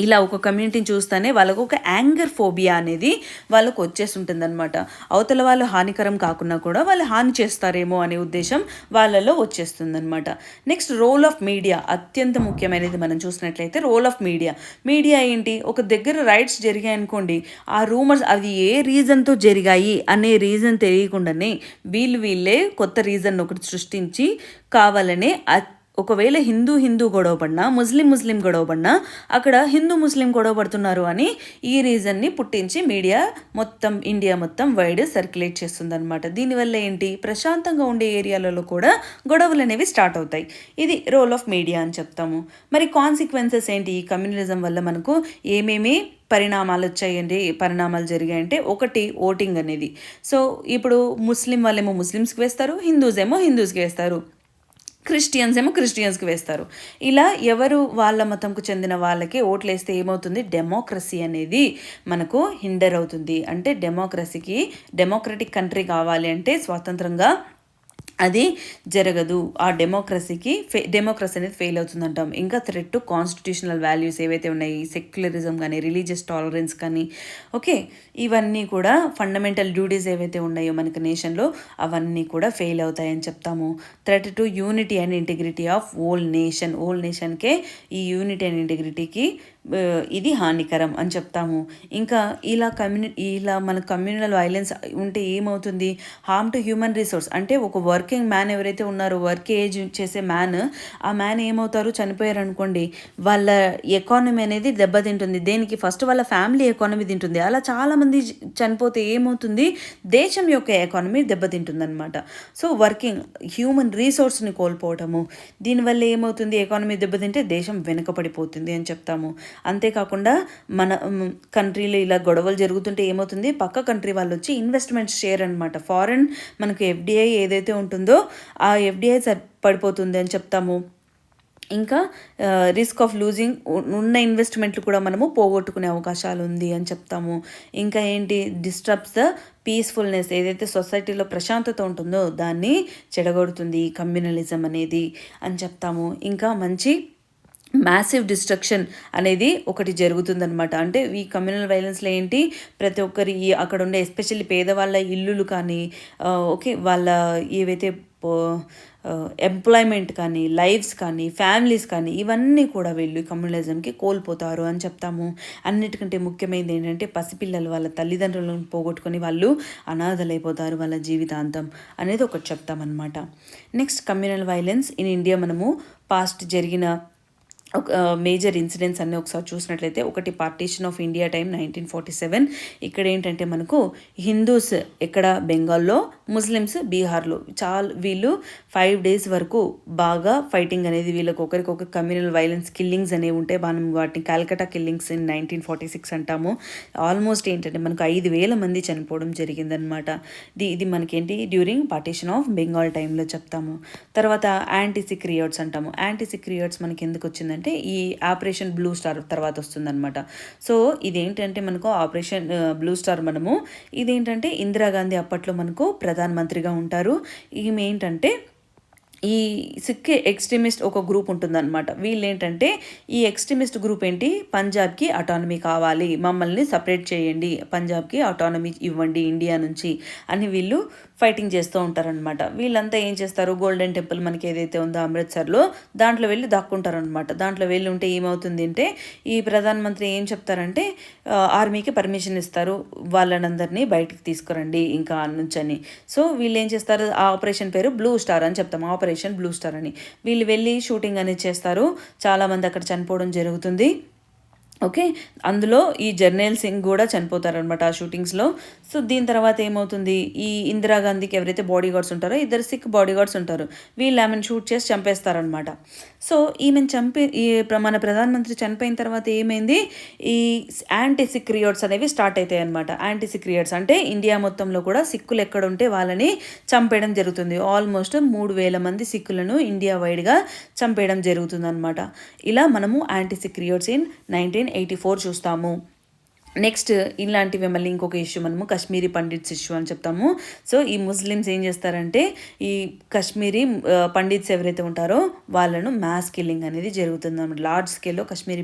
ఇలా ఒక కమ్యూనిటీని చూస్తేనే వాళ్ళకు ఒక యాంగర్ ఫోబియా అనేది వాళ్ళకు వచ్చేస్తుంటుంది అనమాట. అవతల వాళ్ళు హానికరం కాకుండా కూడా వాళ్ళు హాని చేస్తారేమో అనే ఉద్దేశం వాళ్ళలో వచ్చేస్తుందన్నమాట. నెక్స్ట్ రోల్ ఆఫ్ మీడియా అత్యంత ముఖ్యమైనది. మనం చూసినట్లయితే రోల్ ఆఫ్ మీడియా ఏంటి? ఒక దగ్గర రైట్స్ జరిగాయి అనుకోండి, ఆ రూమర్స్ అవి ఏ రీజన్తో జరిగాయి అనే రీజన్ తెలియకుండానే వీళ్ళే కొత్త రీజన్ ఒకటి సృష్టించి కావాలనే ఒకవేళ హిందూ గొడవ పడినా, ముస్లిం గొడవ పడినా అక్కడ ముస్లిం గొడవ పడుతున్నారు అని ఈ రీజన్ని పుట్టించి మీడియా మొత్తం ఇండియా మొత్తం వైడ్ సర్క్యులేట్ చేస్తుందన్నమాట. దీనివల్ల ఏంటి? ప్రశాంతంగా ఉండే ఏరియాలలో కూడా గొడవలు అనేవి స్టార్ట్ అవుతాయి. ఇది రోల్ ఆఫ్ మీడియా అని చెప్తాము. మరి కాన్సిక్వెన్సెస్ ఏంటి? ఈ కమ్యూనలిజం వల్ల మనకు ఏమేమి పరిణామాలు జరిగాయంటే, ఒకటి ఓటింగ్ అనేది. సో ఇప్పుడు ముస్లిం వాళ్ళేమో ముస్లిమ్స్కి వేస్తారు, హిందూస్కి వేస్తారు, క్రిస్టియన్స్కి వేస్తారు. ఇలా ఎవరు వాళ్ళ మతంకు చెందిన వాళ్ళకి ఓట్లు వేస్తే ఏమవుతుంది? డెమోక్రసీ అనేది మనకు హిండర్ అవుతుంది. అంటే డెమోక్రటిక్ కంట్రీ కావాలి అంటే స్వతంత్రంగా అది జరగదు. ఆ డెమోక్రసీ అనేది ఫెయిల్ అవుతుందంటాం. ఇంకా థ్రెట్ టు కాన్స్టిట్యూషనల్ వాల్యూస్ ఏవైతే ఉన్నాయి, సెక్యులరిజం కానీ, రిలీజియస్ టాలరెన్స్ కానీ, ఓకే, ఇవన్నీ కూడా ఫండమెంటల్ డ్యూటీస్ ఏవైతే ఉన్నాయో మనకు నేషన్లో అవన్నీ కూడా ఫెయిల్ అవుతాయని చెప్తాము. Threat to unity and integrity of whole నేషన్కే ఈ యూనిటీ అండ్ ఇంటిగ్రిటీకి ఇది హానికరం అని చెప్తాము. ఇంకా ఇలా మన కమ్యూనల్ వైలెన్స్ ఉంటే ఏమవుతుంది? Harm to human resource. అంటే ఒక వర్కింగ్ మ్యాన్ ఎవరైతే ఉన్నారో, వర్క్ ఏజ్ చేసే ఆ మ్యాన్ ఏమవుతారు? చనిపోయారు అనుకోండి, వాళ్ళ ఎకానమీ అనేది దెబ్బతింటుంది. దేనికి? ఫస్ట్ వాళ్ళ ఫ్యామిలీ ఎకానమీ తింటుంది. అలా చాలామంది చనిపోతే ఏమవుతుంది? దేశం యొక్క ఎకానమీ దెబ్బతింటుంది అనమాట. సో వర్కింగ్ హ్యూమన్ రీసోర్స్ని కోల్పోవటము, దీనివల్ల ఏమవుతుంది? ఎకానమీ దెబ్బతింటే దేశం వెనుకపడిపోతుంది అని చెప్తాము. అంతేకాకుండా మన కంట్రీలో ఇలా గొడవలు జరుగుతుంటే ఏమవుతుంది? పక్క కంట్రీ వాళ్ళు వచ్చి ఇన్వెస్ట్మెంట్స్ షేర్ అనమాట. ఫారెన్ మనకు FDI ఏదైతే ఉంటుందో ఆ FDI పడిపోతుంది అని చెప్తాము. ఇంకా రిస్క్ ఆఫ్ లూజింగ్ ఉన్న ఇన్వెస్ట్మెంట్లు కూడా మనము పోగొట్టుకునే అవకాశాలు ఉంది అని చెప్తాము. ఇంకా ఏంటి, డిస్టర్బ్స్ ద పీస్ఫుల్నెస్, ఏదైతే సొసైటీలో ప్రశాంతత ఉంటుందో దాన్ని చెడగొడుతుంది ఈ కమ్యూనలిజం అనేది అని చెప్తాము. ఇంకా మంచి మ్యాసివ్ డిస్ట్రక్షన్ అనేది ఒకటి జరుగుతుందనమాట. అంటే ఈ కమ్యూనల్ వైలెన్స్లో ఏంటి, ప్రతి ఒక్కరి అక్కడ ఉండే ఎస్పెషల్లీ పేదవాళ్ళ ఇల్లులు కానీ ఓకే వాళ్ళ ఏవైతే ఎంప్లాయ్మెంట్ కానీ, లైఫ్స్ కానీ, ఫ్యామిలీస్ కానీ ఇవన్నీ కూడా వీళ్ళు కమ్యూనలిజంకి కోల్పోతారు అని చెప్తాము. అన్నిటికంటే ముఖ్యమైనది ఏంటంటే పసిపిల్లలు వాళ్ళ తల్లిదండ్రులను పోగొట్టుకొని వాళ్ళు అనాథలైపోతారు వాళ్ళ జీవితాంతం అనేది ఒకటి చెప్తామన్నమాట. Next, communal violence in India మనము పాస్ట్ జరిగిన ఒక మేజర్ ఇన్సిడెంట్స్ అన్నీ ఒకసారి చూసినట్లయితే, ఒకటి పార్టీషన్ ఆఫ్ ఇండియా టైం 1947. ఇక్కడ ఏంటంటే మనకు హిందూస్ ఇక్కడ బెంగాల్లో, ముస్లిమ్స్ బీహార్లో వీళ్ళు 5 days వరకు బాగా ఫైటింగ్ అనేది వీళ్ళకి ఒకరికొకరు కమ్యూనల్ వైలెన్స్ కిల్లింగ్స్ అనేవి ఉంటాయి. మనం వాటిని కాల్కటా కిల్లింగ్స్ ఇన్ 1946 అంటాము. ఆల్మోస్ట్ ఏంటంటే మనకు 5,000 మంది చనిపోవడం జరిగిందనమాట. ఇది మనకేంటి డ్యూరింగ్ పార్టీషన్ ఆఫ్ బెంగాల్ టైంలో చెప్తాము. తర్వాత యాంటీ సిక్ రియాట్స్ అంటాము. యాంటీ సిక్ రియాట్స్ మనకి ఎందుకు వచ్చిందంటే ఈ ఆపరేషన్ బ్లూ స్టార్ తర్వాత వస్తుందన్నమాట. సో ఇదేంటంటే మనకు ఆపరేషన్ బ్లూ స్టార్ ఇదేంటంటే ఇందిరాగాంధీ అప్పట్లో మనకు ప్రధానమంత్రిగా ఉంటారు. ఈమె ఏంటంటే ఈ సిక్ ఎక్స్ట్రీమిస్ట్ ఒక గ్రూప్ ఉంటుందన్నమాట. వీళ్ళు ఏంటంటే ఈ ఎక్స్ట్రీమిస్ట్ గ్రూప్ ఏంటి, పంజాబ్కి అటానమీ కావాలి, మమ్మల్ని సపరేట్ చేయండి, పంజాబ్కి అటానమీ ఇవ్వండి ఇండియా నుంచి అని వీళ్ళు ఫైటింగ్ చేస్తూ ఉంటారనమాట. వీళ్ళంతా ఏం చేస్తారు, గోల్డెన్ టెంపుల్ మనకి ఏదైతే ఉందో అమృత్సర్లో దాంట్లో వెళ్ళి దాక్కుంటారనమాట. దాంట్లో వెళ్ళి ఉంటే ఏమవుతుంది అంటే ఈ ప్రధానమంత్రి ఏం చెప్తారంటే ఆర్మీకి పర్మిషన్ ఇస్తారు, వాళ్ళనందరినీ బయటికి తీసుకురండి ఇంకా నుంచని. సో వీళ్ళు ఏం చేస్తారు, ఆ ఆపరేషన్ పేరు బ్లూ స్టార్ అని చెప్తాం, ఆపరేషన్ బ్లూ స్టార్ అని. వీళ్ళు వెళ్ళి షూటింగ్ అనేది చేస్తారు, చాలామంది అక్కడ చనిపోవడం జరుగుతుంది. ఓకే, అందులో ఈ జర్నైల్ సింగ్ కూడా చనిపోతారనమాట ఆ షూటింగ్స్లో. సో దీని తర్వాత ఏమవుతుంది, ఈ ఇందిరాగాంధీకి ఎవరైతే బాడీ గార్డ్స్ ఉంటారో 2 సిక్ బాడీ గార్డ్స్ ఉంటారు, వీళ్ళు ఆమెను షూట్ చేసి చంపేస్తారనమాట. సో ఈమెను మన ప్రధానమంత్రి చనిపోయిన తర్వాత ఏమైంది, ఈ యాంటీ సిక్ రియాట్స్ అనేవి స్టార్ట్ అవుతాయి అనమాట. యాంటీ సిక్ రియాట్స్ అంటే ఇండియా మొత్తంలో కూడా సిక్కులు ఎక్కడ ఉంటే వాళ్ళని చంపేయడం జరుగుతుంది. ఆల్మోస్ట్ 3,000 మంది సిక్కులను ఇండియా వైడ్గా చంపేయడం జరుగుతుంది అనమాట. ఇలా మనము యాంటీ సిక్ రియాట్స్ ఇన్ 1984 చూస్తాము. నెక్స్ట్ ఇలాంటివి మళ్ళీ ఇంకొక ఇష్యూ మనము కాశ్మీరీ పండిట్స్ ఇష్యూ అని చెప్తాము. సో ఈ ముస్లిమ్స్ ఏం చేస్తారంటే ఈ కాశ్మీరీ పండిట్స్ ఎవరైతే ఉంటారో వాళ్ళను మ్యాస్ కిల్లింగ్ అనేది జరుగుతుంది అన్నమాట. లార్జ్ స్కేల్లో కాశ్మీరీ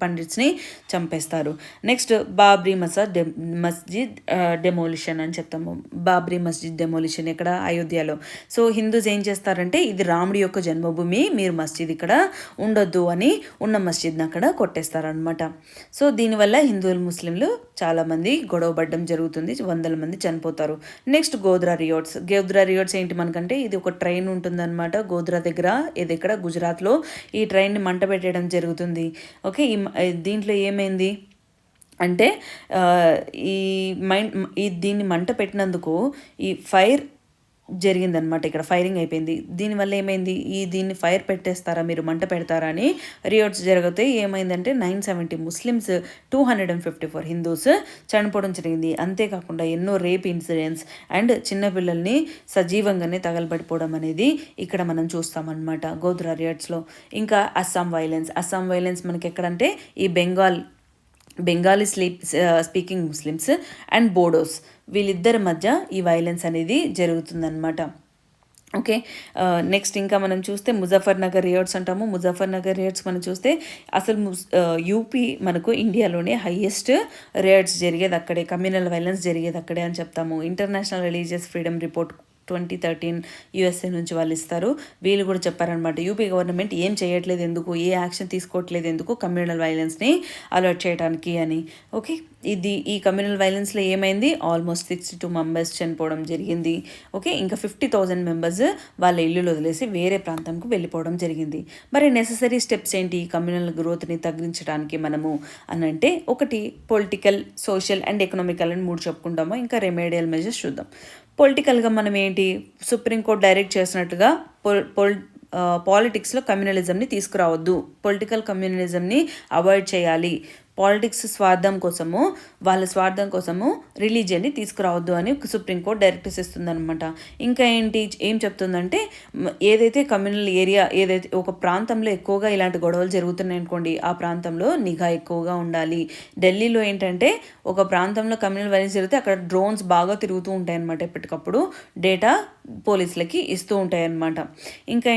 పండిట్స్ని చంపేస్తారు. నెక్స్ట్ బాబ్రీ మస్జిద్ డెమోలిషన్ అని చెప్తాము. బాబ్రీ మస్జిద్ డెమోలిషన్ ఇక్కడ అయోధ్యలో. సో హిందూస్ ఏం చేస్తారంటే ఇది రాముడి యొక్క జన్మభూమి, మీరు మస్జిద్ ఇక్కడ ఉండొద్దు అని ఉన్న మస్జిద్ని అక్కడ కొట్టేస్తారనమాట. సో దీనివల్ల హిందువులు ముస్లింలు చాలామంది గొడవపడడం జరుగుతుంది, 100 మంది చనిపోతారు. నెక్స్ట్ గోద్రా రియాట్స్ ఏంటి మనకంటే ఇది ఒక ట్రైన్ ఉంటుందన్నమాట గోద్రా దగ్గర, ఇది ఇక్కడ గుజరాత్లో. ఈ ట్రైన్ని మంట పెట్టడం జరుగుతుంది. ఓకే, దీంట్లో ఏమైంది అంటే దీన్ని మంట పెట్టినందుకు ఈ ఫైర్ జరిగిందనమాట, ఇక్కడ ఫైరింగ్ అయిపోయింది. దీనివల్ల ఏమైంది, దీన్ని ఫైర్ పెట్టేస్తారా మీరు, మంట పెడతారా అని రియాట్స్ జరిగితే ఏమైందంటే 970 ముస్లిమ్స్, 254 హిందూస్ చనిపోవడం జరిగింది. అంతేకాకుండా ఎన్నో రేప్ ఇన్సిడెంట్స్ అండ్ చిన్నపిల్లల్ని సజీవంగానే తగలబడిపోవడం అనేది ఇక్కడ మనం చూస్తామన్నమాట గోద్రా రియాట్స్లో. ఇంకా అస్సాం వైలెన్స్ మనకి ఎక్కడంటే ఈ Bengali speaking Muslims and Bodos వీళ్ళిద్దరి మధ్య ఈ వైలెన్స్ అనేది జరుగుతుందన్నమాట. ఓకే, నెక్స్ట్ ఇంకా మనం చూస్తే ముజఫర్నగర్ రియాట్స్ అంటాము. ముజఫర్నగర్ రియాట్స్ మనం చూస్తే అసలు యూపీ మనకు ఇండియాలోనే హైయెస్ట్ రియాట్స్ జరిగేది అక్కడే, కమ్యూనల్ వైలెన్స్ జరిగేది అక్కడే అని చెప్తాము. International religious freedom report 2013 USA నుంచి వాళ్ళు ఇస్తారు. వీళ్ళు కూడా చెప్పారనమాట, యూపీ గవర్నమెంట్ ఏం చేయట్లేదు ఎందుకు, ఏ యాక్షన్ తీసుకోవట్లేదు ఎందుకు కమ్యూనల్ వైలెన్స్ని అలర్ట్ చేయడానికి అని. ఓకే, ఈ కమ్యూనల్ వైలెన్స్లో ఏమైంది, ఆల్మోస్ట్ 62 మెంబర్స్ చనిపోవడం జరిగింది. ఓకే, ఇంకా 50,000 మెంబర్స్ వాళ్ళ ఇల్లులు వదిలేసి వేరే ప్రాంతంకు వెళ్ళిపోవడం జరిగింది. మరి నెససరీ స్టెప్స్ ఏంటి కమ్యూనల్ గ్రోత్ని తగ్గించడానికి మనము అని అంటే, ఒకటి పొలిటికల్, సోషల్ అండ్ ఎకనామికల్ అని 3 చెప్పుకుంటాము. ఇంకా రెమెడియల్ మెజర్స్ చూద్దాం. పొలిటికల్గా మనం ఏంటి, సుప్రీంకోర్టు డైరెక్ట్ చేసినట్టుగా పాలిటిక్స్లో కమ్యూనలిజంని తీసుకురావద్దు, పొలిటికల్ కమ్యూనలిజంని అవాయిడ్ చేయాలి. పాలిటిక్స్ స్వార్థం కోసము వాళ్ళ స్వార్థం కోసము రిలీజియన్ని తీసుకురావద్దు అని సుప్రీంకోర్టు డైరెక్టివ్స్ ఇస్తుందన్నమాట. ఇంకా ఏం చెప్తుందంటే ఏదైతే కమ్యూనల్ ఏరియా ఏదైతే ఒక ప్రాంతంలో ఎక్కువగా ఇలాంటి గొడవలు జరుగుతున్నాయి అనుకోండి, ఆ ప్రాంతంలో నిఘా ఎక్కువగా ఉండాలి. ఢిల్లీలో ఏంటంటే ఒక ప్రాంతంలో కమ్యూనల్ వైలెన్స్ జరిగితే అక్కడ డ్రోన్స్ బాగా తిరుగుతూ ఉంటాయి అన్నమాట, ఎప్పటికప్పుడు డేటా పోలీసులకి ఇస్తూ ఉంటాయి అన్నమాట. ఇంకా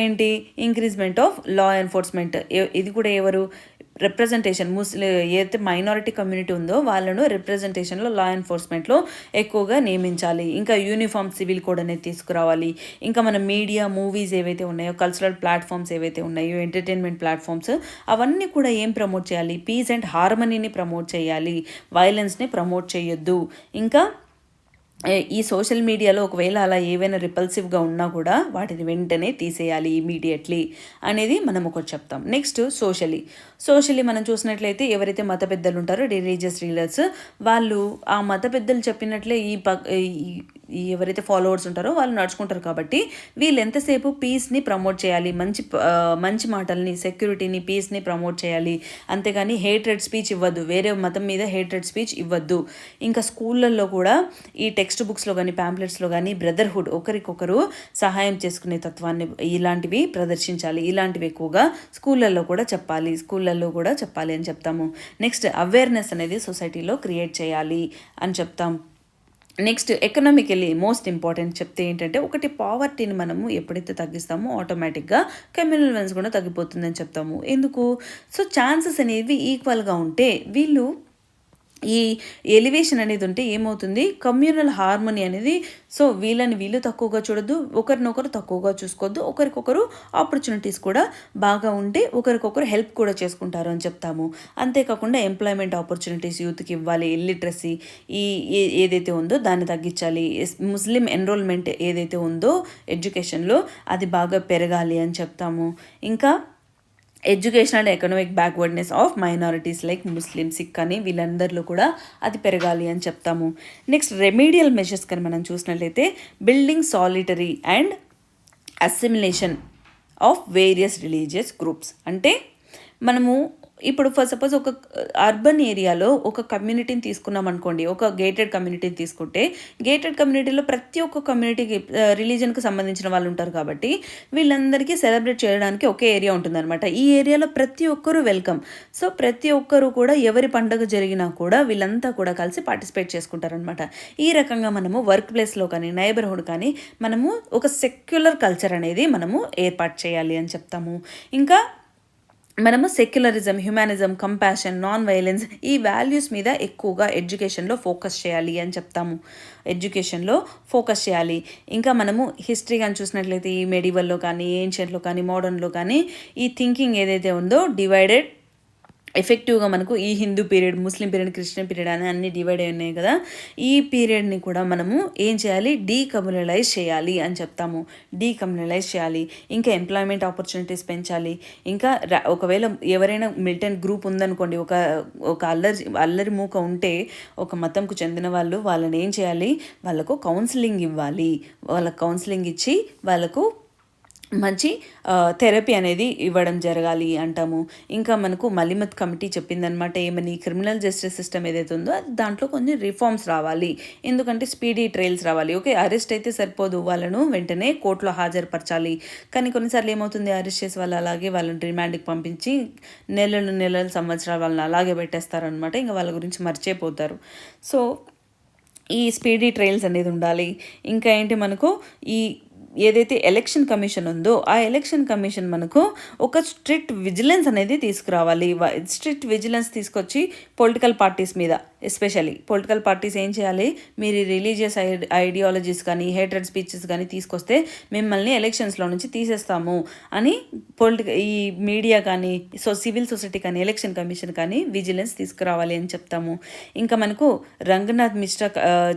ఇంక్రీజ్మెంట్ ఆఫ్ లా ఎన్ఫోర్స్మెంట్, ఇది కూడా ఎవరు రిప్రజెంటేషన్ ఏదైతే మైనారిటీ కమ్యూనిటీ ఉందో వాళ్ళను రిప్రజెంటేషన్లో లా ఎన్ఫోర్స్మెంట్లో ఎక్కువగా నియమించాలి. ఇంకా యూనిఫామ్ సివిల్ కోడ్ అనేది తీసుకురావాలి. ఇంకా మన మీడియా మూవీస్ ఏవైతే ఉన్నాయో, కల్చరల్ ప్లాట్ఫామ్స్ ఏవైతే ఉన్నాయో, ఎంటర్టైన్మెంట్ ప్లాట్ఫామ్స్ అవన్నీ కూడా ఏం ప్రమోట్ చేయాలి, పీస్ అండ్ హార్మనీని ప్రమోట్ చేయాలి, వైలెన్స్ని ప్రమోట్ చేయొద్దు. ఇంకా ఈ సోషల్ మీడియాలో ఒకవేళ అలా ఏవైనా రిపల్సివ్గా ఉన్నా కూడా వాటిని వెంటనే తీసేయాలి ఇమీడియట్లీ అనేది మనం ఒకటి చెప్తాం. నెక్స్ట్ సోషలీ మనం చూసినట్లయితే ఎవరైతే మత పెద్దలు ఉంటారో రిలీజియస్ లీడర్స్, వాళ్ళు ఆ మత పెద్దలు చెప్పినట్లే ఈ ఎవరైతే ఫాలోవర్స్ ఉంటారో వాళ్ళు నడుచుకుంటారు. కాబట్టి వీళ్ళు ఎంతసేపు పీస్ని ప్రమోట్ చేయాలి, మంచి మాటల్ని, సెక్యూరిటీని, పీస్ని ప్రమోట్ చేయాలి. అంతేగాని హేట్రెడ్ స్పీచ్ ఇవ్వద్దు, వేరే మతం మీద హేట్రెడ్ స్పీచ్ ఇవ్వద్దు. ఇంకా స్కూళ్ళల్లో కూడా ఈ టెక్స్ట్ బుక్స్లో కానీ ప్యాంప్లెట్స్లో కానీ బ్రదర్హుడ్, ఒకరికొకరు సహాయం చేసుకునే తత్వాన్ని ఇలాంటివి ప్రదర్శించాలి. ఇలాంటివి ఎక్కువగా స్కూళ్ళల్లో కూడా చెప్పాలి అని చెప్తాము. నెక్స్ట్ అవేర్నెస్ అనేది సొసైటీలో క్రియేట్ చేయాలి అని చెప్తాం. నెక్స్ట్ ఎకనామికలీ మోస్ట్ ఇంపార్టెంట్ చెప్తే ఏంటంటే, ఒకటి పావర్టీని మనము ఎప్పుడైతే తగ్గిస్తామో ఆటోమేటిక్గా కమ్యూనల్ వైలెన్స్ కూడా తగ్గిపోతుందని చెప్తాము. ఎందుకు? సో ఛాన్సెస్ అనేవి ఈక్వల్గా ఉంటే వీళ్ళు ఈ ఎలివేషన్ అనేది ఉంటే ఏమవుతుంది, కమ్యూనల్ హార్మోనీ అనేది, సో వీళ్ళు తక్కువగా చూడొద్దు, ఒకరినొకరు తక్కువగా చూసుకోవద్దు, ఒకరికొకరు ఆపర్చునిటీస్ కూడా బాగా ఉంటే ఒకరికొకరు హెల్ప్ కూడా చేసుకుంటారు అని చెప్తాము. అంతేకాకుండా ఎంప్లాయ్మెంట్ ఆపర్చునిటీస్ యూత్కి ఇవ్వాలి, ఇల్లిటరసీ ఏదైతే ఉందో దాన్ని తగ్గించాలి, ముస్లిం ఎన్రోల్మెంట్ ఏదైతే ఉందో ఎడ్యుకేషన్లో అది బాగా పెరగాలి అని చెప్తాము. ఇంకా education and economic backwardness of minorities like Muslim, Sikh అని వీళ్ళందరిలో కూడా అది పెరగాలి అని చెప్తాము. నెక్స్ట్ రెమీడియల్ మెజర్స్ కానీ మనం చూసినట్లయితే building solitary and assimilation of various religious groups. అంటే మనము ఇప్పుడు ఫర్ సపోజ్ ఒక అర్బన్ ఏరియాలో ఒక కమ్యూనిటీని తీసుకున్నాం అనుకోండి, ఒక గేటెడ్ కమ్యూనిటీని తీసుకుంటే గేటెడ్ కమ్యూనిటీలో ప్రతి ఒక్క కమ్యూనిటీకి రిలీజన్కి సంబంధించిన వాళ్ళు ఉంటారు. కాబట్టి వీళ్ళందరికీ సెలబ్రేట్ చేయడానికి ఒకే ఏరియా ఉంటుందన్నమాట. ఈ ఏరియాలో ప్రతి ఒక్కరూ వెల్కమ్. సో ప్రతి ఒక్కరూ కూడా ఎవరి పండుగ జరిగినా కూడా వీళ్ళంతా కూడా కలిసి పార్టిసిపేట్ చేసుకుంటారనమాట. ఈ రకంగా మనము వర్క్ ప్లేస్లో కానీ నైబర్హుడ్ కానీ మనము ఒక సెక్యులర్ కల్చర్ అనేది మనము ఏర్పాటు చేయాలి అని చెప్తాము. ఇంకా మనము సెక్యులరిజం, హ్యుమానిజం, కంపాషన్, నాన్ వైలెన్స్ ఈ వాల్యూస్ మీద ఎక్కువగా ఎడ్యుకేషన్లో ఫోకస్ చేయాలి అని చెప్తాము. ఇంకా మనము హిస్టరీ కానీ చూసినట్లయితే ఈ మెడివల్లో కానీ, ఏన్షియంట్లో కానీ, మోడర్న్లో కానీ ఈ థింకింగ్ ఏదైతే ఉందో డివైడెడ్ ఎఫెక్టివ్గా మనకు ఈ హిందూ పీరియడ్, ముస్లిం పీరియడ్, క్రిస్టియన్ పీరియడ్ అని అన్ని డివైడ్ అయి ఉన్నాయి కదా. ఈ పీరియడ్ని కూడా మనము ఏం చేయాలి, డీకమ్యూనలైజ్ చేయాలి అని చెప్తాము. ఇంకా ఎంప్లాయ్మెంట్ ఆపర్చునిటీస్ పెంచాలి. ఇంకా ఒకవేళ ఎవరైనా మిలిటెంట్ గ్రూప్ ఉందనుకోండి, ఒక అల్లరి మూక ఉంటే ఒక మతంకు చెందిన వాళ్ళని ఏం చేయాలి, వాళ్ళకు కౌన్సిలింగ్ ఇవ్వాలి. వాళ్ళకు కౌన్సిలింగ్ ఇచ్చి వాళ్ళకు మంచి థెరపీ అనేది ఇవ్వడం జరగాలి అంటాము. ఇంకా మనకు మలిమత్ కమిటీ చెప్పిందనమాట, ఏమని, క్రిమినల్ జస్టిస్ సిస్టమ్ ఏదైతే ఉందో అది దాంట్లో కొన్ని రిఫార్మ్స్ రావాలి. ఎందుకంటే స్పీడీ ట్రయల్స్ రావాలి. ఓకే, అరెస్ట్ అయితే సరిపోదు, వాళ్ళను వెంటనే కోర్టులో హాజరుపరచాలి. కానీ కొన్నిసార్లు ఏమవుతుంది, అరెస్ట్ చేసి వాళ్ళని రిమాండ్కి పంపించి నెలలు సంవత్సరాలు వాళ్ళని అలాగే పెట్టేస్తారనమాట. ఇంకా వాళ్ళ గురించి మర్చిపోతారు. సో ఈ స్పీడీ ట్రయల్స్ అనేది ఉండాలి. ఇంకా మనకు ఈ ఏదైతే ఎలక్షన్ కమిషన్ ఉందో ఆ ఎలక్షన్ కమిషన్ మనకు ఒక స్ట్రిక్ట్ విజిలెన్స్ అనేది తీసుకురావాలి. స్ట్రిక్ట్ విజిలెన్స్ తీసుకొచ్చి పొలిటికల్ పార్టీస్ మీద, ఎస్పెషల్లీ పొలిటికల్ పార్టీస్ ఏం చేయాలి, మీరు రిలీజియస్ ఐడియాలజీస్ కానీ హేట్రెడ్ స్పీచెస్ కానీ తీసుకొస్తే మిమ్మల్ని ఎలక్షన్స్లో నుంచి తీసేస్తాము అని ఈ మీడియా కానీ సివిల్ సొసైటీ కానీ ఎలక్షన్ కమిషన్ కానీ విజిలెన్స్ తీసుకురావాలి అని చెప్తాము. ఇంకా మనకు రంగనాథ్ మిశ్రా,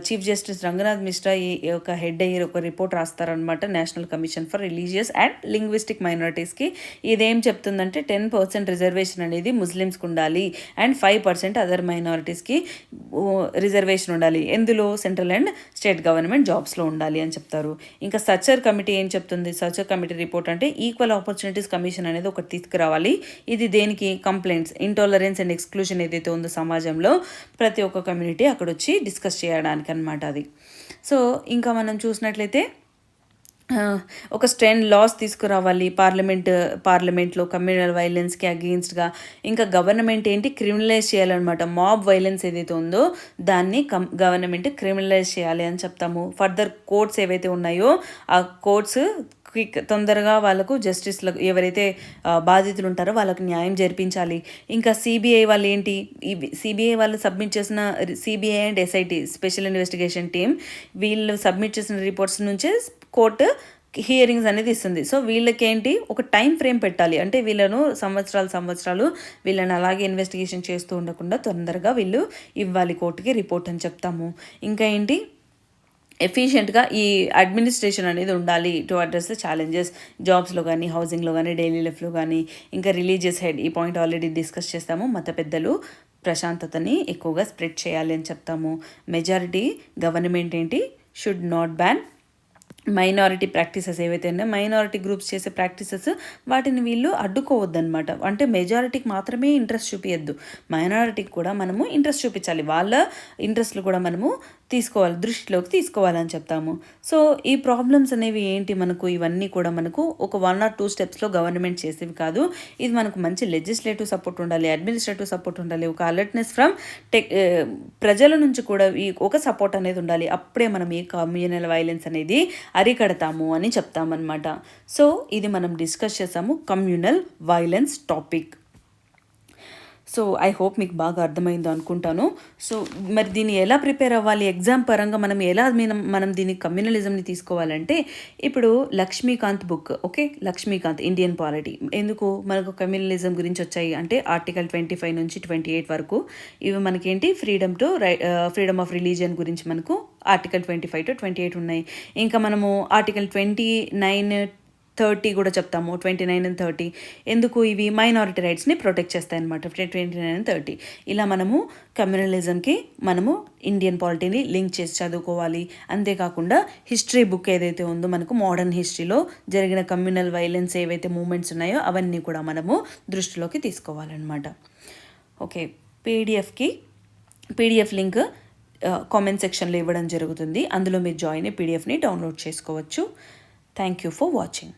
చీఫ్ జస్టిస్ రంగనాథ్ మిశ్రా ఒక హెడ్ అయ్యి ఒక రిపోర్ట్ రాస్తారనమాట national commission for religious and linguistic మైనారిటీస్కి. ఇదేం చెప్తుందంటే 10% రిజర్వేషన్ అనేది ముస్లిమ్స్కి ఉండాలి అండ్ 5% అదర్ మైనారిటీస్కి రిజర్వేషన్ ఉండాలి, ఎందులో సెంట్రల్ అండ్ స్టేట్ గవర్నమెంట్ జాబ్స్లో ఉండాలి అని చెప్తారు. ఇంకా సర్చర్ కమిటీ ఏం చెప్తుంది, సర్చర్ కమిటీ రిపోర్ట్ అంటే ఈక్వల్ ఆపర్చునిటీస్ కమిషన్ అనేది ఒకటి తీసుకురావాలి. ఇది దేనికి, కంప్లైంట్స్, ఇంటాలరెన్స్ అండ్ ఎక్స్క్లూషన్ ఏదైతే ఉందో సమాజంలో ప్రతి ఒక్క కమ్యూనిటీ అక్కడ వచ్చి డిస్కస్ చేయడానికి అనమాట అది. సో ఇంకా మనం చూసినట్లయితే ఒక స్ట్రెండ్ లాస్ తీసుకురావాలి పార్లమెంట్లో కమ్యూనల్ వైలెన్స్కి అగెయిన్స్ట్గా. ఇంకా గవర్నమెంట్ ఏంటి, క్రిమినలైజ్ చేయాలన్నమాట. మాబ్ వైలెన్స్ ఏదైతే ఉందో దాన్ని గవర్నమెంట్ క్రిమినలైజ్ చేయాలి అని చెప్తాము. ఫర్దర్ కోర్ట్స్ ఏవైతే ఉన్నాయో ఆ కోర్ట్స్ తొందరగా వాళ్ళకు జస్టిస్లకు ఎవరైతే బాధితులు ఉంటారో వాళ్ళకు న్యాయం జరిపించాలి. ఇంకా సిబిఐ వాళ్ళు ఏంటి, సిబిఐ వాళ్ళు సబ్మిట్ చేసిన CBI and SIT special investigation team వీళ్ళు సబ్మిట్ చేసిన రిపోర్ట్స్ నుంచే కోర్టు హియరింగ్స్ అనేది ఇస్తుంది. సో వీళ్ళకేంటి ఒక టైం ఫ్రేమ్ పెట్టాలి, అంటే వీళ్ళను సంవత్సరాలు వీళ్ళని అలాగే ఇన్వెస్టిగేషన్ చేస్తూ ఉండకుండా తొందరగా వీళ్ళు ఇవ్వాలి కోర్టుకి రిపోర్ట్ అని చెప్తాము. ఇంకా ఏంటి, ఎఫిషియెంట్గా ఈ అడ్మినిస్ట్రేషన్ అనేది ఉండాలి టు అడ్రస్ ద ఛాలెంజెస్ జాబ్స్లో కానీ, హౌసింగ్లో కానీ, డైలీ లైఫ్లో కానీ. ఇంకా రిలీజియస్ హెడ్, ఈ పాయింట్ ఆల్రెడీ డిస్కస్ చేస్తాము. మత పెద్దలు ప్రశాంతతని ఎక్కువగా స్ప్రెడ్ చేయాలి అని చెప్తాము. మెజారిటీ గవర్నమెంట్ ఏంటి, should not ban minority practices ఏవైతే ఉన్నాయో మైనారిటీ గ్రూప్స్ చేసే ప్రాక్టీసెస్ వాటిని వీళ్ళు అడ్డుకోవద్దనమాట. అంటే మెజారిటీకి మాత్రమే ఇంట్రెస్ట్ చూపించద్దు, మైనారిటీకి కూడా మనము ఇంట్రెస్ట్ చూపించాలి, వాళ్ళ ఇంట్రెస్ట్లు కూడా మనము దృష్టిలోకి తీసుకోవాలని చెప్తాము. సో ఈ ప్రాబ్లమ్స్ అనేవి ఏంటి, మనకు ఇవన్నీ కూడా మనకు ఒక 1 or 2 స్టెప్స్లో గవర్నమెంట్ చేసేవి కాదు. ఇది మనకు మంచి లెజిస్లేటివ్ సపోర్ట్ ఉండాలి, అడ్మినిస్ట్రేటివ్ సపోర్ట్ ఉండాలి, ఒక అలర్ట్నెస్ ఫ్రమ్ ప్రజల నుంచి కూడా ఒక సపోర్ట్ అనేది ఉండాలి. అప్పుడే మనం ఈ కమ్యూనల్ వైలెన్స్ అనేది అరికడతాము అని చెప్తామన్నమాట. సో ఇది మనం డిస్కస్ చేసాము communal violence topic. So I hope మీకు బాగా అర్థమైందో అనుకుంటాను. సో మరి దీన్ని ఎలా ప్రిపేర్ అవ్వాలి, ఎగ్జామ్ పరంగా మనం దీన్ని కమ్యూనలిజంని తీసుకోవాలంటే ఇప్పుడు Laxmikanth book, okay, Laxmikanth Indian polity. ఎందుకు మనకు కమ్యూనలిజం గురించి వచ్చాయి అంటే ఆర్టికల్ 25 నుంచి 28 వరకు ఇవి మనకేంటి ఫ్రీడమ్ ఆఫ్ రిలీజియన్ గురించి మనకు ఆర్టికల్ 25 to 28 ఉన్నాయి. ఇంకా మనము ఆర్టికల్ 29, 30 కూడా చెప్తాము, 29 and 30. ఎందుకు, ఇవి మైనారిటీ రైట్స్ని ప్రొటెక్ట్ చేస్తాయి అనమాట. 29 and 30 ఇలా మనము కమ్యూనలిజంకి మనము ఇండియన్ పాలిటీని లింక్ చేసి చదువుకోవాలి. అంతేకాకుండా హిస్టరీ బుక్ ఏదైతే ఉందో మనకు మోడర్న్ హిస్టరీలో జరిగిన కమ్యూనల్ వైలెన్స్ ఏవైతే మూమెంట్స్ ఉన్నాయో అవన్నీ కూడా మనము దృష్టిలోకి తీసుకోవాలన్నమాట. ఓకే, పీడిఎఫ్ లింక్ కామెంట్ సెక్షన్లో ఇవ్వడం జరుగుతుంది, అందులో మీరు జాయిన్ అయ్యి పీడిఎఫ్ని డౌన్లోడ్ చేసుకోవచ్చు. Thank you for watching.